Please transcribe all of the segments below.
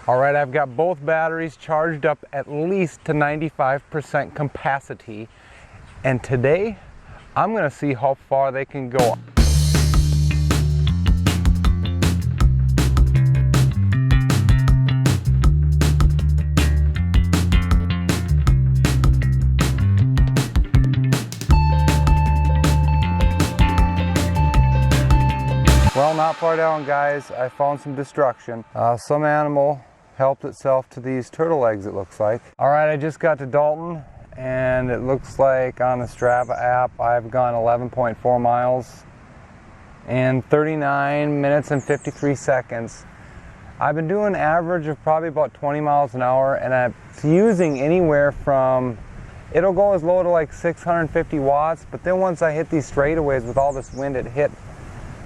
Alright, I've got both batteries charged up at least to 95% capacity, and today I'm going to see how far they can go. Well, not far down, guys, I found some destruction. Some animal helped itself to these turtle eggs, it looks like. Alright, I just got to Dalton, and it looks like on the Strava app I've gone 11.4 miles in 39 minutes and 53 seconds. I've been doing an average of probably about 20 miles an hour, and I'm using anywhere from, it'll go as low to like 650 watts, but then once I hit these straightaways with all this wind, it hit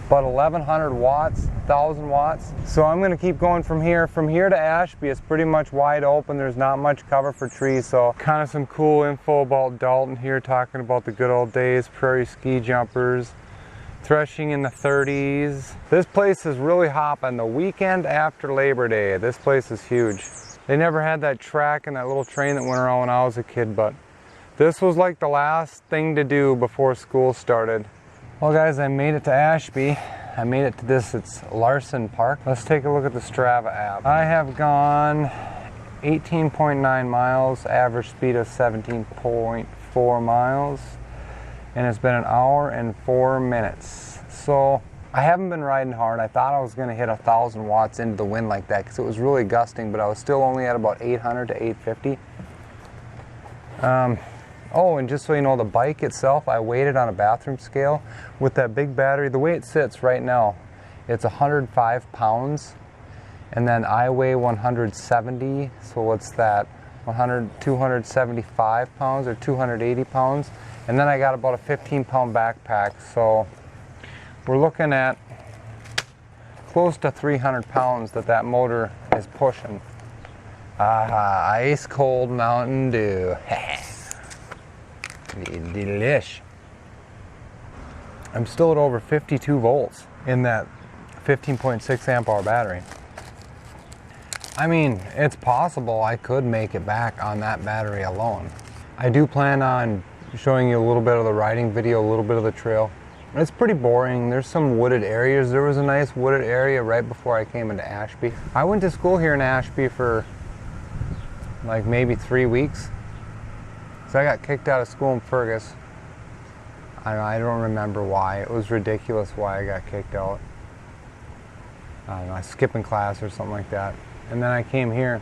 about 1100 watts, 1000 watts. So I'm going to keep going from here. From here to Ashby, it's pretty much wide open. There's not much cover for trees, so kind of some cool info about Dalton here, talking about the good old days, prairie ski jumpers, threshing in the 30s. This place is really hopping. The weekend after Labor Day, this place is huge. They never had that track and that little train that went around when I was a kid, but this was like the last thing to do before school started. Well guys, I made it to Ashby. I made it to this, it's Larson Park. Let's take a look at the Strava app. I have gone 18.9 miles, average speed of 17.4 miles, and it's been an hour and 4 minutes. So I haven't been riding hard. I thought I was gonna hit 1000 watts into the wind like that because it was really gusting, but I was still only at about 800 to 850. Oh, and just so you know, the bike itself, I weighed it on a bathroom scale with that big battery. The way it sits right now, it's 105 pounds, and then I weigh 170, so what's that, 275 pounds or 280 pounds, and then I got about a 15-pound backpack, so we're looking at close to 300 pounds that motor is pushing. Ice cold Mountain Dew. Delish. I'm still at over 52 volts in that 15.6 amp hour battery. I mean, it's possible I could make it back on that battery alone. I do plan on showing you a little bit of the riding video, a little bit of the trail. It's pretty boring. There's some wooded areas. There was a nice wooded area right before I came into Ashby. I went to school here in Ashby for like maybe 3 weeks. So I got kicked out of school in Fergus. I don't remember why. It was ridiculous why I got kicked out. I don't know, skipping class or something like that. And then I came here,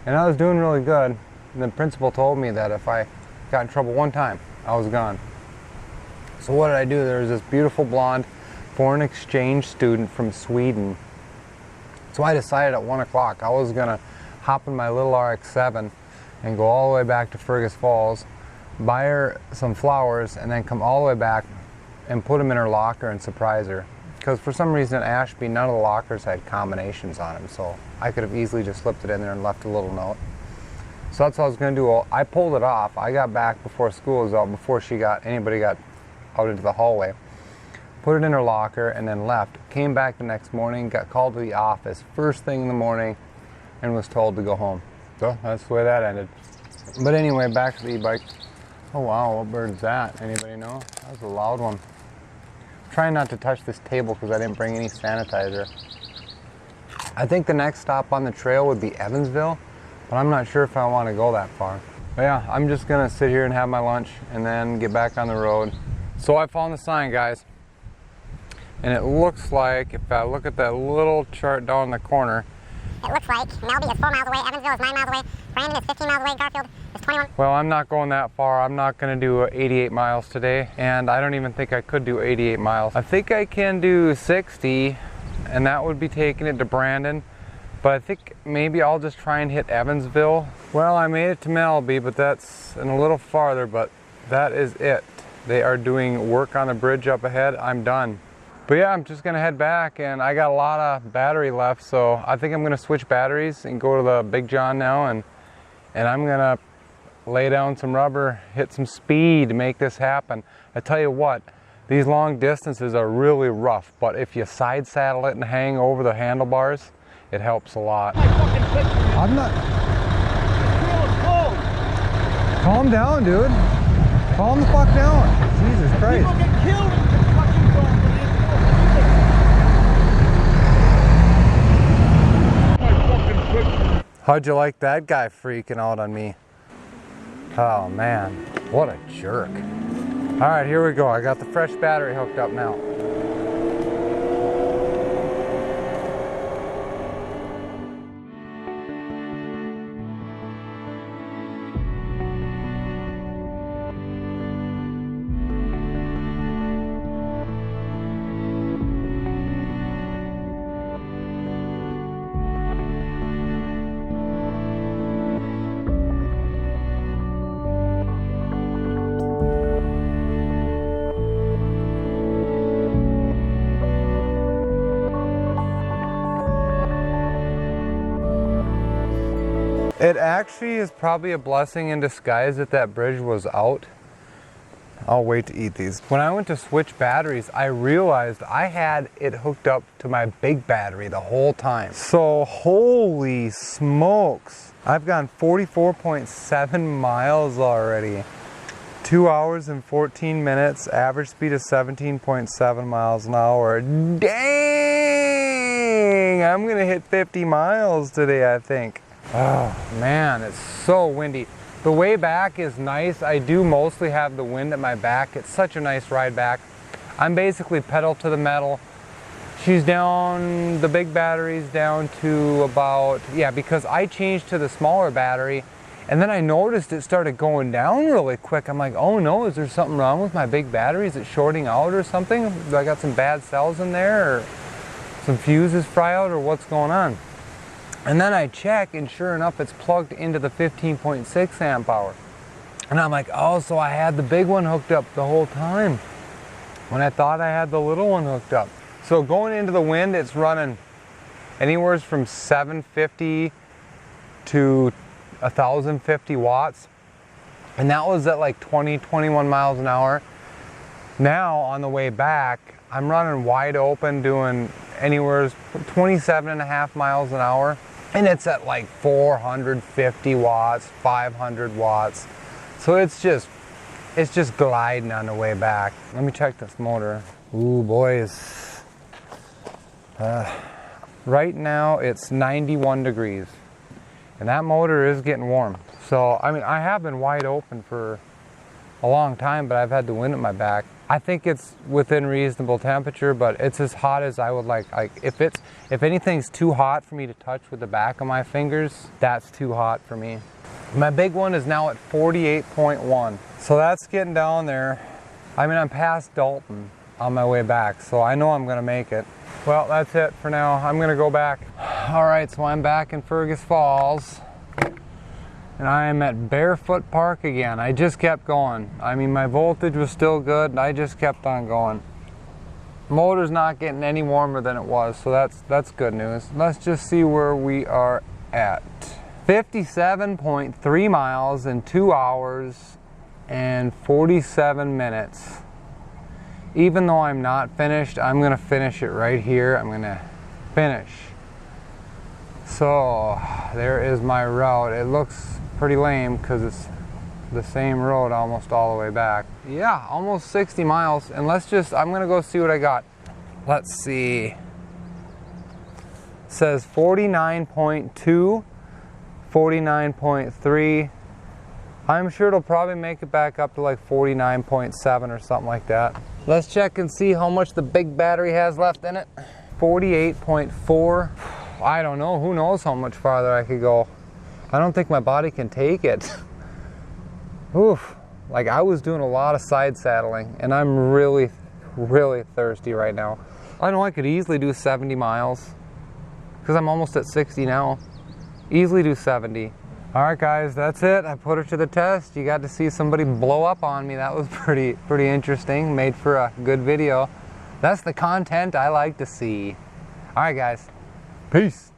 and I was doing really good. And the principal told me that if I got in trouble one time, I was gone. So what did I do? There was this beautiful blonde foreign exchange student from Sweden. So I decided at 1 o'clock I was gonna hop in my little RX-7 and go all the way back to Fergus Falls, buy her some flowers, and then come all the way back and put them in her locker and surprise her. Because for some reason at Ashby, none of the lockers had combinations on them, so I could have easily just slipped it in there and left a little note. So that's what I was gonna do. I pulled it off. I got back before school was out, before anybody got out into the hallway. Put it in her locker and then left. Came back the next morning, got called to the office first thing in the morning, and was told to go home. So that's the way that ended. But anyway, back to the e-bike. Oh wow, what bird is that? Anybody know? That was a loud one. I'm trying not to touch this table because I didn't bring any sanitizer. I think the next stop on the trail would be Evansville, but I'm not sure if I want to go that far. But yeah, I'm just gonna sit here and have my lunch and then get back on the road. So I found the sign, guys. And it looks like, if I look at that little chart down in the corner, it looks like Melby is 4 miles away, Evansville is 9 miles away, Brandon is 15 miles away, Garfield is 21. Well, I'm not going that far. I'm not going to do 88 miles today, and I don't even think I could do 88 miles. I think I can do 60, and that would be taking it to Brandon, but I think maybe I'll just try and hit Evansville. Well, I made it to Melby, but that's a little farther, but that is it. They are doing work on the bridge up ahead. I'm done. But yeah, I'm just gonna head back, and I got a lot of battery left, so I think I'm gonna switch batteries and go to the Big John now, and I'm gonna lay down some rubber, hit some speed to make this happen. I tell you what, these long distances are really rough, but if you side saddle it and hang over the handlebars, it helps a lot. I'm not. Calm down, dude. Calm the fuck down. Jesus Christ. People get killed in the fucking zone. How'd you like that guy freaking out on me? Oh man, what a jerk. All right, here we go. I got the fresh battery hooked up now. It actually is probably a blessing in disguise that that bridge was out. I'll wait to eat these. When I went to switch batteries, I realized I had it hooked up to my big battery the whole time. So holy smokes. I've gone 44.7 miles already. 2 hours and 14 minutes, average speed of 17.7 miles an hour. Dang! I'm gonna hit 50 miles today, I think. Oh man, it's so windy. The way back is nice. I do mostly have the wind at my back. It's such a nice ride back. I'm basically pedal to the metal. She's down, the big battery's down to about, yeah, because I changed to the smaller battery and then I noticed it started going down really quick. I'm like, oh no, is there something wrong with my big battery? Is it shorting out or something? Do I got some bad cells in there or some fuses fry out or what's going on? And then I check and sure enough it's plugged into the 15.6 amp hour. And I'm like, oh, so I had the big one hooked up the whole time when I thought I had the little one hooked up. So going into the wind, it's running anywhere from 750 to 1050 watts. And that was at like 20, 21 miles an hour. Now on the way back, I'm running wide open doing anywhere 27.5 miles an hour. And it's at like 450 watts, 500 watts. So it's just gliding on the way back. Let me check this motor. Ooh, boys. Right now it's 91 degrees. And that motor is getting warm. So, I mean, I have been wide open for a long time, but I've had the wind at my back. I think it's within reasonable temperature, but it's as hot as I would like. Like if anything's too hot for me to touch with the back of my fingers, that's too hot for me. My big one is now at 48.1. So that's getting down there. I mean, I'm past Dalton on my way back, so I know I'm gonna make it. Well, that's it for now. I'm gonna go back. All right, so I'm back in Fergus Falls. And I am at Barefoot Park again. I just kept going. I mean, my voltage was still good, and I just kept on going. Motor's not getting any warmer than it was, so that's good news. Let's just see where we are at. 57.3 miles in 2 hours and 47 minutes. Even though I'm not finished, I'm gonna finish it right here. I'm gonna finish. So there is my route. It looks pretty lame because it's the same road almost all the way back. Yeah, almost 60 miles. And I'm gonna go see what I got. Let's see. It says 49.2, 49.3. I'm sure it'll probably make it back up to like 49.7 or something like that. Let's check and see how much the big battery has left in it. 48.4. I don't know, who knows how much farther I could go. I don't think my body can take it. Oof, like I was doing a lot of side saddling and I'm really, really thirsty right now. I know I could easily do 70 miles because I'm almost at 60 now. Easily do 70. All right guys, that's it. I put her to the test. You got to see somebody blow up on me. That was pretty interesting. Made for a good video. That's the content I like to see. All right guys, peace.